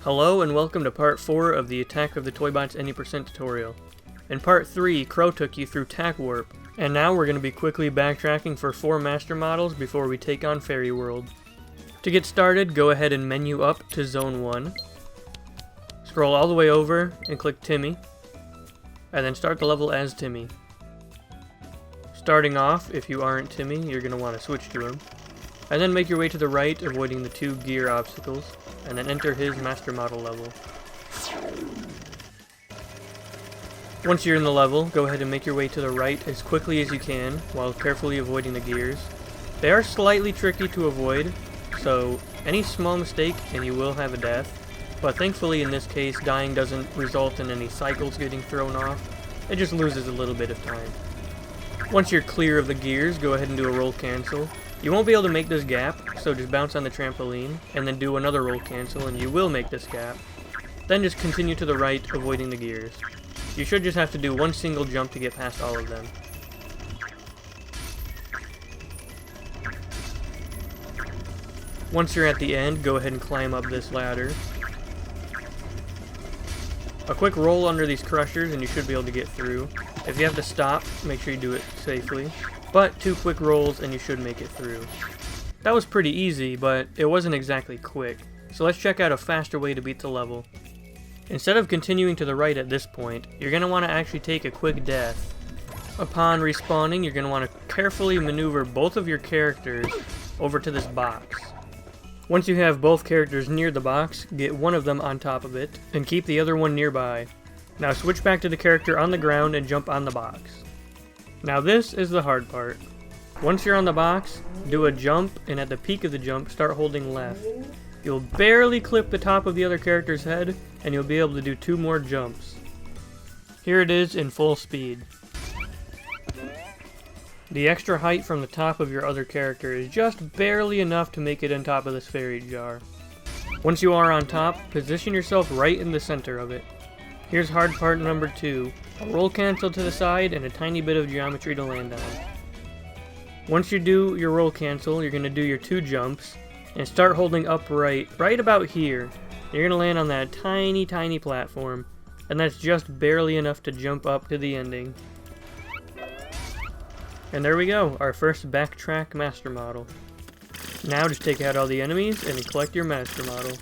Hello and welcome to part 4 of the Attack of the Toybots Any Percent tutorial. In part 3, Crow took you through Tack Warp, and now we're going to be quickly backtracking for 4 master models before we take on Fairy World. To get started, go ahead and menu up to Zone 1, scroll all the way over and click Timmy, and then start the level as Timmy. Starting off, if you aren't Timmy, you're going to want to switch to him, and then make your way to the right, avoiding the 2 gear obstacles, and then enter his master model level. Once you're in the level, go ahead and make your way to the right as quickly as you can, while carefully avoiding the gears. They are slightly tricky to avoid, so any small mistake and you will have a death, but thankfully in this case dying doesn't result in any cycles getting thrown off, it just loses a little bit of time. Once you're clear of the gears, go ahead and do a roll cancel. You won't be able to make this gap, so just bounce on the trampoline, and then do another roll cancel, and you will make this gap. Then just continue to the right, avoiding the gears. You should just have to do one single jump to get past all of them. Once you're at the end, go ahead and climb up this ladder. A quick roll under these crushers, and you should be able to get through. If you have to stop, make sure you do it safely. But 2 quick rolls and you should make it through. That was pretty easy, but it wasn't exactly quick. So let's check out a faster way to beat the level. Instead of continuing to the right at this point, you're going to want to actually take a quick death. Upon respawning, you're going to want to carefully maneuver both of your characters over to this box. Once you have both characters near the box, get one of them on top of it, and keep the other one nearby. Now switch back to the character on the ground and jump on the box. Now this is the hard part. Once you're on the box, do a jump, and at the peak of the jump, start holding left. You'll barely clip the top of the other character's head, and you'll be able to do 2 more jumps. Here it is in full speed. The extra height from the top of your other character is just barely enough to make it on top of this fairy jar. Once you are on top, position yourself right in the center of it. Here's hard part number 2. A roll cancel to the side and a tiny bit of geometry to land on. Once you do your roll cancel, you're going to do your 2 jumps and start holding upright right about here. You're going to land on that tiny platform, and that's just barely enough to jump up to the ending. And there we go, our first backtrack master model. Now just take out all the enemies and collect your master model.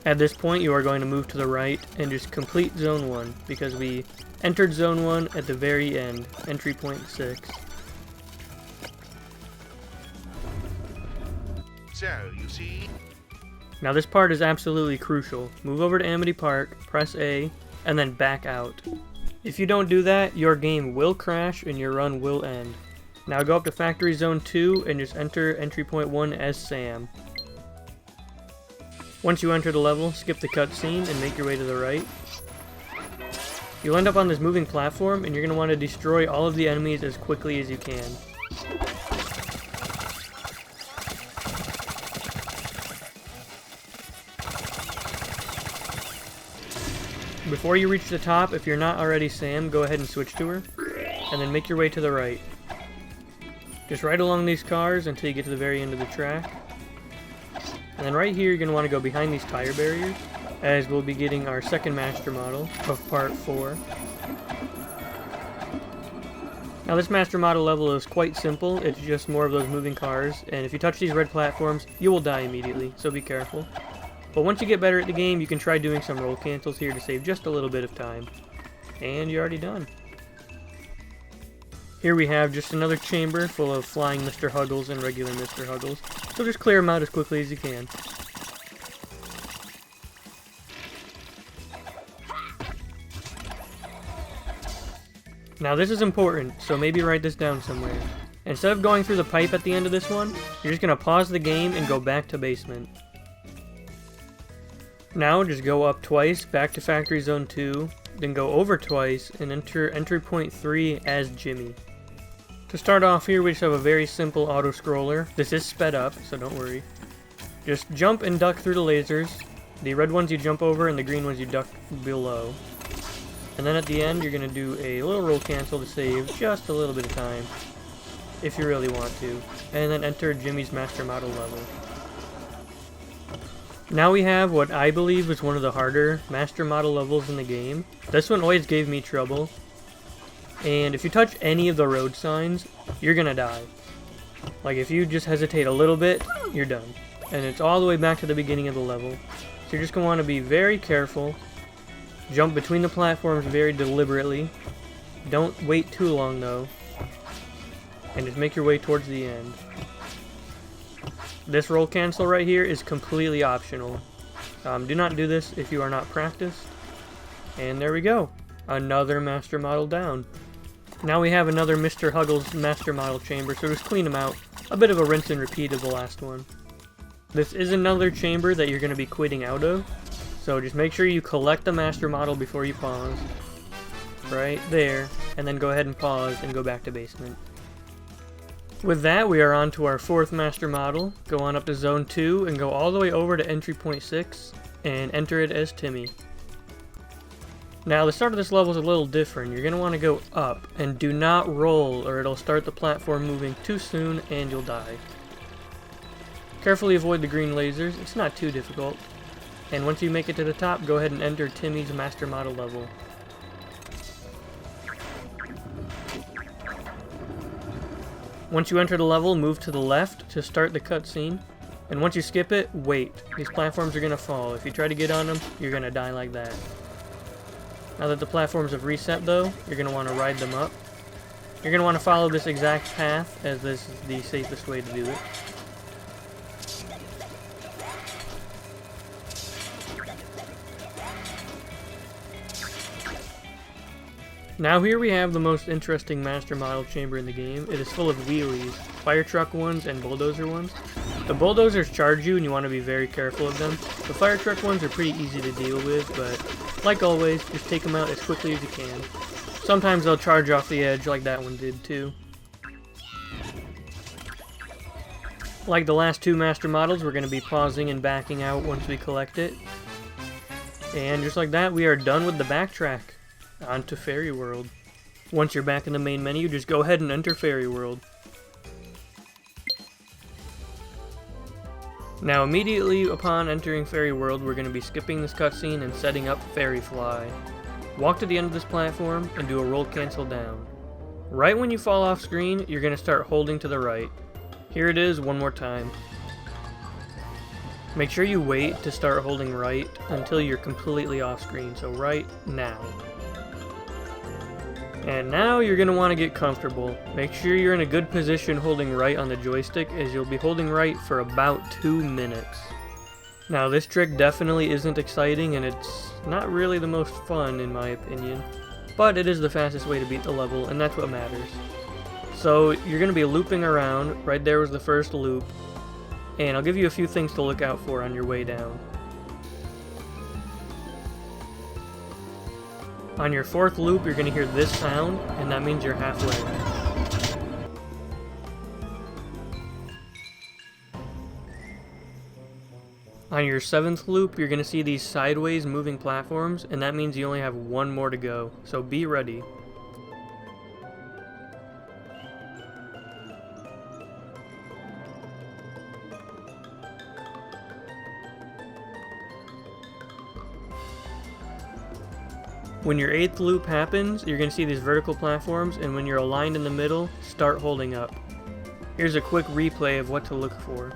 At this point, you are going to move to the right and just complete Zone 1, because we entered Zone 1 at the very end, entry point 6. So, you see? Now this part is absolutely crucial. Move over to Amity Park, press A, and then back out. If you don't do that, your game will crash and your run will end. Now go up to Factory Zone 2 and just enter entry point 1 as Sam. Once you enter the level, skip the cutscene and make your way to the right. You'll end up on this moving platform, and you're going to want to destroy all of the enemies as quickly as you can. Before you reach the top, if you're not already Sam, go ahead and switch to her, and then make your way to the right. Just ride along these cars until you get to the very end of the track. And then right here, you're going to want to go behind these tire barriers, as we'll be getting our second master model of part 4. Now this master model level is quite simple. It's just more of those moving cars, and if you touch these red platforms, you will die immediately, so be careful. But once you get better at the game, you can try doing some roll cancels here to save just a little bit of time. And you're already done. Here we have just another chamber full of flying Mr. Huggles and regular Mr. Huggles, so just clear them out as quickly as you can. Now this is important, so maybe write this down somewhere. Instead of going through the pipe at the end of this one, you're just going to pause the game and go back to basement. Now just go up twice, back to Factory Zone 2, then go over twice and enter entry point 3 as Jimmy. To start off here, we just have a very simple auto-scroller. This is sped up, so don't worry. Just jump and duck through the lasers, The red ones you jump over and the green ones you duck below. And then at the end you're going to do a little roll cancel to save just a little bit of time, if you really want to. And then enter Jimmy's master model level. Now we have what I believe is one of the harder master model levels in the game. This one always gave me trouble. And if you touch any of the road signs, you're gonna die. Like if you just hesitate a little bit, you're done. And it's all the way back to the beginning of the level. So you're just gonna want to be very careful. Jump between the platforms very deliberately. Don't wait too long though. And just make your way towards the end. This roll cancel right here is completely optional. Do not do this if you are not practiced. And there we go. Another master model down. Now we have another Mr. Huggles master model chamber, so just clean them out. A bit of a rinse and repeat of the last one. This is another chamber that you're going to be quitting out of. So just make sure you collect the master model before you pause. Right there. And then go ahead and pause and go back to basement. With that, we are on to our fourth master model. Go on up to zone 2 and go all the way over to entry point 6 and enter it as Timmy. Now the start of this level is a little different. You're going to want to go up and do not roll or it'll start the platform moving too soon and you'll die. Carefully avoid the green lasers. It's not too difficult. And once you make it to the top, go ahead and enter Timmy's master model level. Once you enter the level, move to the left to start the cutscene. And once you skip it, wait. These platforms are going to fall. If you try to get on them, you're going to die like that. Now that the platforms have reset though, you're going to want to ride them up. You're going to want to follow this exact path as this is the safest way to do it. Now here we have the most interesting master model chamber in the game. It is full of wheelies, fire truck ones and bulldozer ones. The bulldozers charge you and you want to be very careful of them. The fire truck ones are pretty easy to deal with, but like always, just take them out as quickly as you can. Sometimes they'll charge off the edge like that one did too. Like the last two master models, we're going to be pausing and backing out once we collect it. And just like that, we are done with the backtrack. On to Fairy World. Once you're back in the main menu, just go ahead and enter Fairy World. Now immediately upon entering Fairy World, we're going to be skipping this cutscene and setting up Fairy Fly. Walk to the end of this platform and do a roll cancel down. Right when you fall off screen, you're going to start holding to the right. Here it is one more time. Make sure you wait to start holding right until you're completely off screen, so right now. And now you're going to want to get comfortable. Make sure you're in a good position holding right on the joystick, as you'll be holding right for about 2 minutes. Now this trick definitely isn't exciting and it's not really the most fun in my opinion, but it is the fastest way to beat the level and that's what matters. So you're going to be looping around. Right there was the first loop, and I'll give you a few things to look out for on your way down. On your fourth loop, you're going to hear this sound, and that means you're halfway. On your seventh loop, you're going to see these sideways moving platforms, and that means you only have one more to go, so be ready. When your 8th loop happens, you're going to see these vertical platforms, and when you're aligned in the middle, start holding up. Here's a quick replay of what to look for.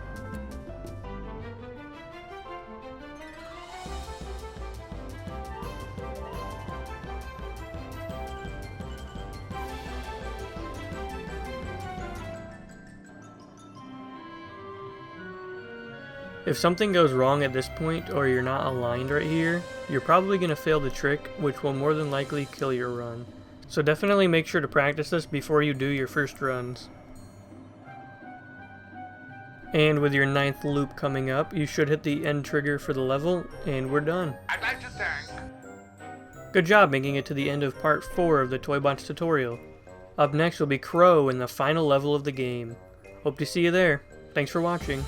If something goes wrong at this point, or you're not aligned right here, you're probably going to fail the trick, which will more than likely kill your run. So definitely make sure to practice this before you do your first runs. And with your 9th loop coming up, you should hit the end trigger for the level, and we're done. I'd like to thank. Good job making it to the end of part 4 of the Toybots tutorial. Up next will be Crow in the final level of the game. Hope to see you there. Thanks for watching.